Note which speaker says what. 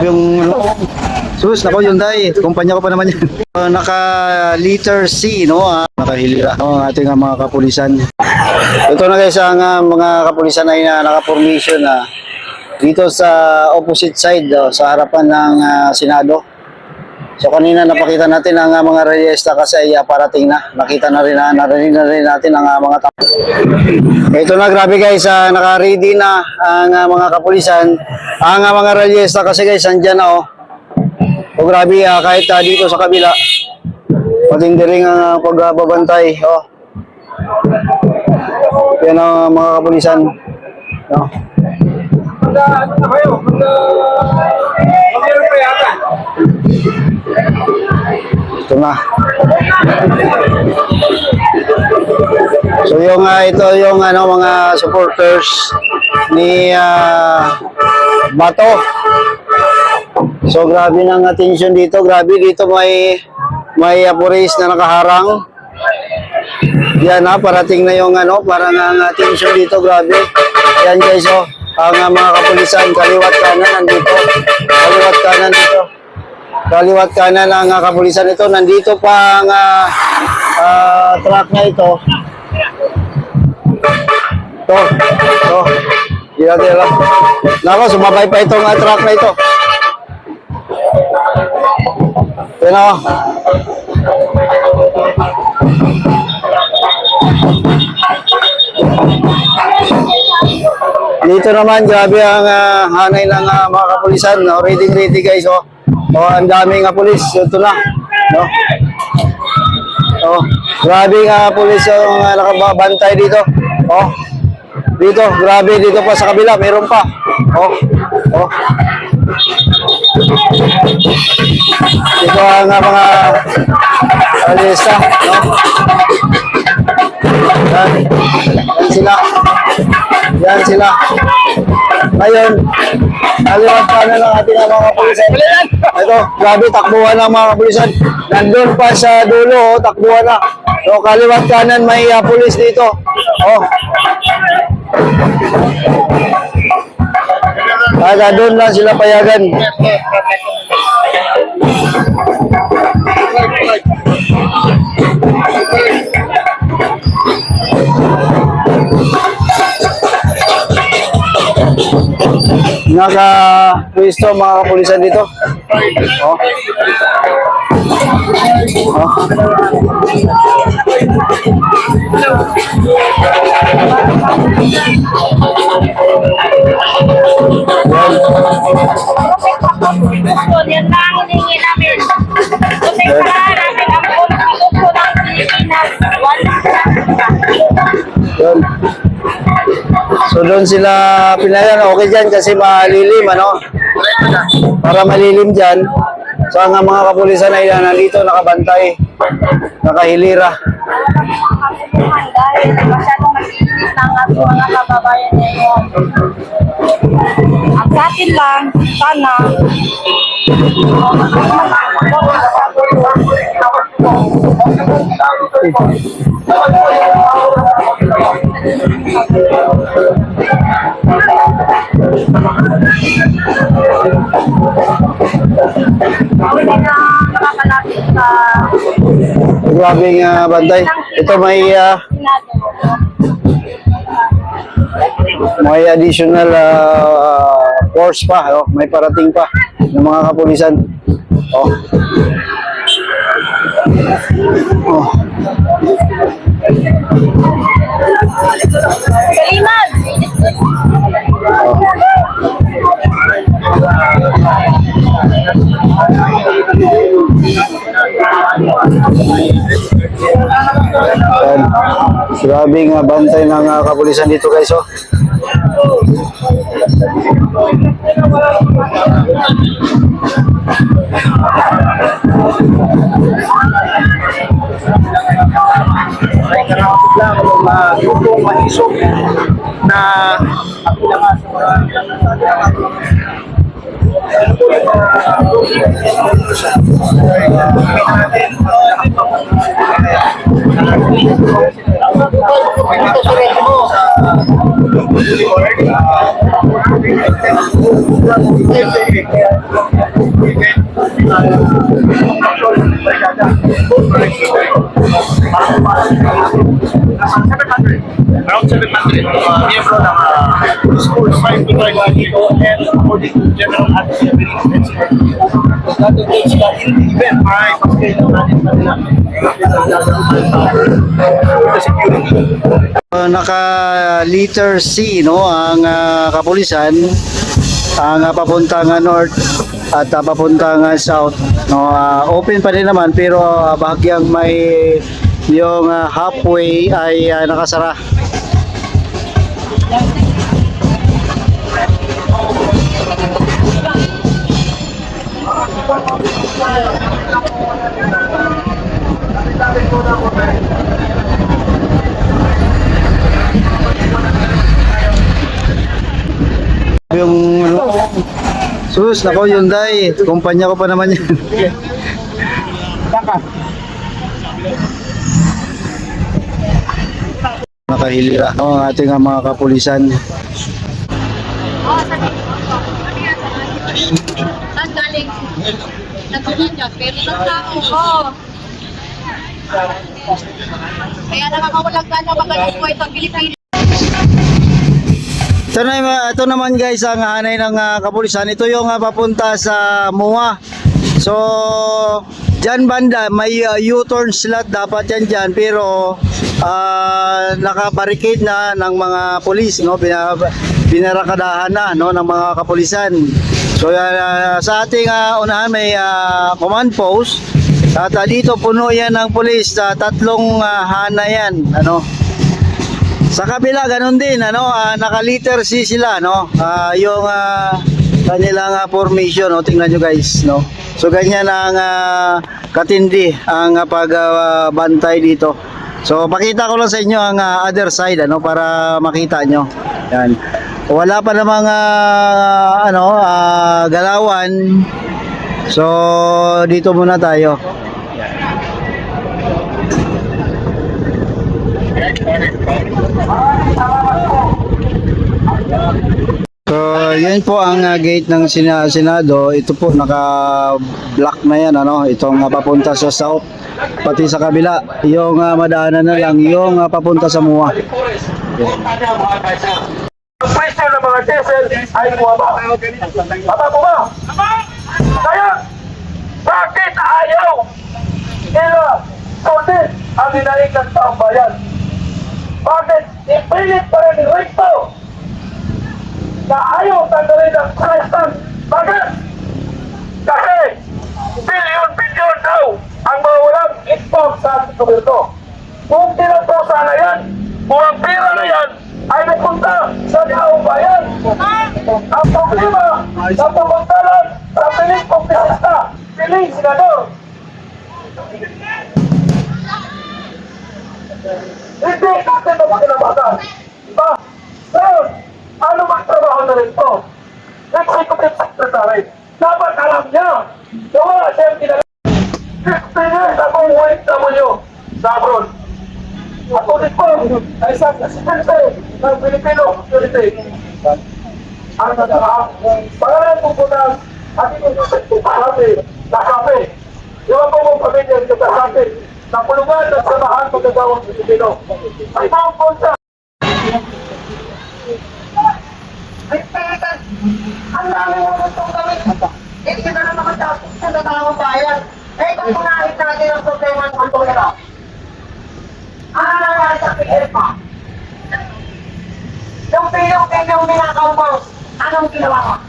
Speaker 1: Yung ano, sus, nako Hyundai, kumpanya ko pa naman yan. Naka liter C, no? Nakahilira ang ating mga kapulisan. Ito na guys ang mga kapulisan ay naka-formation na dito sa opposite side, sa harapan ng Senado. So kanina napakita natin ang mga reyesta kasi parating na. Nakita na rin narinig na rin natin ang mga tao. Ito na, grabe guys, naka-ready na ang mga kapulisan. Ang mga reyesta kasi guys, andyan na O grabe, kahit dito sa kabila, patindi rin ang pagbabantay. Yan ang mga kapulisan. Ito na. So yung ito yung mga supporters ni Bato. So grabe ng attention dito, grabe dito may police na nakaharang. Yan parating na yung parang ang attention dito, grabe. Yan guys, ang mga kapulisan kaliwat kanan nandito. Kaliwat kanan dito. Kaliwat kanan ang kapulisan ito. Nandito pa ang truck na ito. Ito. Tira. Nako, sumabay pa itong truck na ito. Yan o. Dito naman, grabe ang hanay ng mga kapulisan. Ready guys. Ang daming pulis. Ito na. Grabe nga pulis yung nakabantay dito. Dito, grabe. Dito pa sa kabila, meron pa. Ito ang mga alista, Yan sila. Ngayon, kaliwat kanan ng ating mga kapulisan. Ito, grabe, takbuhan ng mga kapulisan. Nandun pa sa dulo, takbuhan na. So, kaliwat kanan may pulis dito. Kaya doon lang sila payagan. Naka-pwesto mga kapulisan dito.
Speaker 2: Yan lang hiningi namin. Protektahan natin ang konstitusyon ng Pilipinas.
Speaker 1: So doon sila pinayan. Okay dyan kasi malilim, para malilim dyan. So ang mga kapulisan ay nandito nakabantay, nakahilira.
Speaker 2: Dahil masyadong masinis ng ating mga kababayan ngayon. Ang sa atin lang, sana
Speaker 1: grabe nga bantay. Ito may additional force pa, may parating pa ng mga kapulisan.
Speaker 2: Kaliman!
Speaker 1: Grabe nga bantay ng kapulisan dito guys.
Speaker 3: Grupong mahisog na natin Around 700 miyembro ng school trying to try dito and according to general administrative expert, natin sila in the event ay paskailan natin sa nila the security.
Speaker 1: Naka letter C, no, ang kapulisan, ang papuntang north at papuntang south, no. Open pa rin naman pero bahagyang may yung halfway ay nakasara. Yung sus, nako Hyundai, kumpanya ko pa naman yan. Nakahilira ang ating mga kapulisan.
Speaker 2: Saan galing? Nagsunan dyan, pero nagtao ko. Kaya nakakawalang gana magaling po itong Pilipinas.
Speaker 1: Ito naman guys ang hanay ng kapulisan. Ito yung papunta sa MUA. So, dyan banda, may U-turn slot dapat yan dyan. Pero, nakabarricade na ng mga pulis, no? Binarakadahan na, no, ng mga kapulisan. So, sa ating unahan may command post. At dito puno yan ng pulis. Tatlong hana yan, ano. Sa kabila ganun din, ano, naka-letter C sila, no. Yung kanilang formation, no, tingnan nyo guys, no. So ganyan ang katindi ang pagbantay dito. So pakita ko lang sa inyo ang other side, ano, para makita nyo. Yan. Wala pa namang galawan. So dito muna tayo. So, yan po ang gate ng Senado. Ito po naka-block na yan, ano, itong papunta sa south, pati sa kabila. Yung madaanan na lang yung papunta sa MUA.
Speaker 3: Ang presyo ng mga diesel ay bumaba. Tama po ba? Kaya, bakit ayaw nila sundin ang dinaig ng taong bayan? Bakit ipilit pa rin yung recto na ayaw tanggalin ang prestan? Bakit? Kasi bilyon-bilyon daw ang mawalang ispong sa ating gobyerno. Kung tinatpo sana yan, kung ang pera na yan ay napunta sa taong bayan. Ang problema sa pamuntalan sa piling kongresista, piling senador. Hindi natin na pakilamatan. Diba? Ngayon, ano bang trabaho na rin ito? Executive Secretary. Dapat alam niya na wala siyang kinala. 15 years akong OFW sa abroad. Ako din po ay isang presidente ng Filipino Security. Ang pangalan po po ng ating pagkasabi na kape. Yung po mong pamilya ng pagkasabi na pulungan at samahan pagkagawang Pilipino. Ay mga punta.
Speaker 2: Ang dami mo itong gawin. Hindi na naman makatapos sa tatawang bayan. Eh, kung punahin natin ang problema ng kultura. Ano nangyari sa PLPA? Yung pinyong ninakaw mo, anong ginawa mo?